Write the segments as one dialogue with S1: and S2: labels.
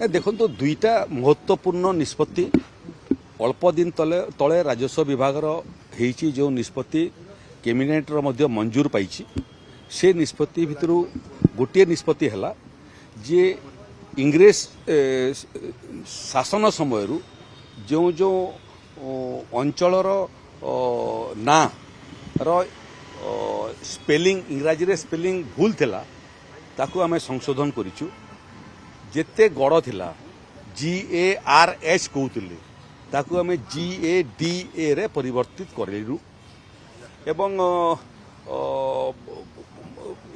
S1: देखो दुईटा महत्वपूर्ण निष्पत्ति अल्प दिन तले राजस्व विभाग जो निष्पत्ति कैबिनेट मंजूर पाई से निष्पत्ति भितर गोटे निष्पत्ति है जे इंग्रेज शासन समय जो जो अंचलर ना स्पेलिंग इंग्राजी रे स्पेलिंग भूल थिला ताकू आमे संशोधन करिचु जेते गड़ थिला GARH कहउतिले ताकू आमे GADA रे परिवर्तित करिलु एवं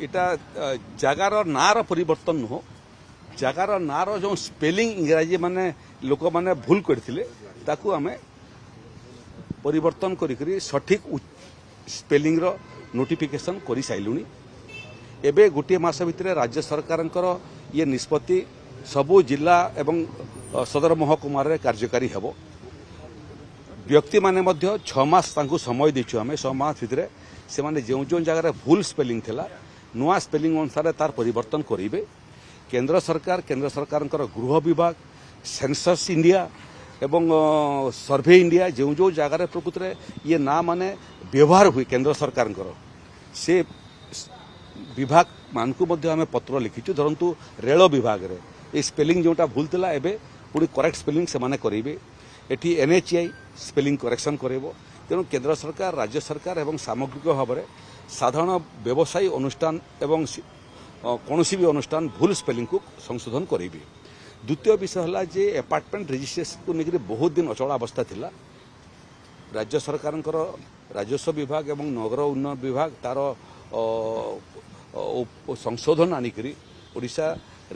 S1: एटा जगार नार परिवर्तन नुह जगार नार जो स्पेलिंग इंग्राजी माने लोक माने भूल करथिले ताकू आमे परिवर्तन करी सठिक स्पेलिंग रो नोटिफिकेशन करि साइलुनी एबे गोटे मास भितर राज्य सरकारंकर ये निष्पत्ति सबु जिला एवं सदर महकुमा रे कार्यकारी हेबो व्यक्ति माने मध्य 6 मास तांको समय देछु हमें 6 मास भितर से माने जो जो जगह भूल स्पेलिंग थिला नुआ स्पेलिंग अनुसार तार परिवर्तन करिवे केंद्र सरकारंकर गृह विभाग सेंसस इंडिया एवं सर्वे इंडिया जो जो जगार प्रकृत में ये ना माने व्यवहार हुए केंद्र सरकार से विभाग मान को आम पत्र लिखिचु धरतु रेल विभाग रे ये स्पेलिंग जोटा भूल थिला एबे पूरी करेक्ट स्पेलिंग से माने करेंगे एटी NHI स्पेलिंग करेक्शन करेबो तेणु केंद्र सरकार राज्य सरकार एवं सामग्रिक भाव में साधारण व्यवसायी अनुष्ठान एवं कौन भी अनुष्ठान भूल स्पेलिंग को संशोधन करेंगे द्वितीय विषय है जे अपार्टमेंट रजिस्ट्रेशन को लेकर बहुत दिन अचल अवस्था थिला राज्य सरकारंकर राजस्व विभाग एवं नगर उन्नयन विभाग तार संशोधन आनिकरी ओडिशा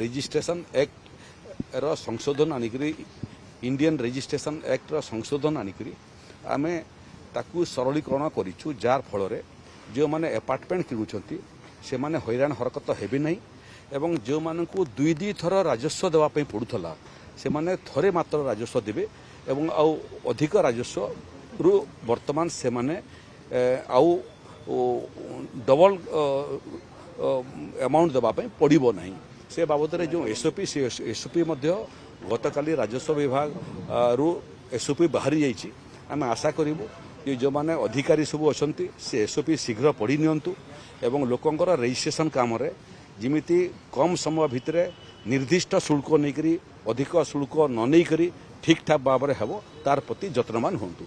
S1: रजिस्ट्रेशन एक्ट रो संशोधन आनिकरी इंडियन रजिस्ट्रेशन एक्ट रो संशोधन आनिकरी आमे ताकू सरलीकरण करिछु जार फल रे जो माने अपार्टमेंट किनुछंती से माने हैरान हरकत हेबे नहीं एवं जो मानकू दुई थर राजस्व देवाई पड़ूला से माने थरे मात्र राजस्व देवे एवं आउ अधिक राजस्व रु वर्तमान से माने आउ डबल अमाउंट देवाई पड़ो ना से बाबद में जो SOP से SOP गतकाली राजस्व विभाग रु SOP बाहरी जाइए आम आशा करूँ कि जो माने अधिकारी सब अच्छा से SOP शीघ्र पढ़ी नियंतु एवं लोकंकर रजिस्ट्रेशन काम रे जिमिति कम समय भितर निर्दिष्ट शुल्क नहीं अधिक शुल्क न नहीं ठीक ठाक भाव में हेबो तार प्रति यत्नवान होंतु।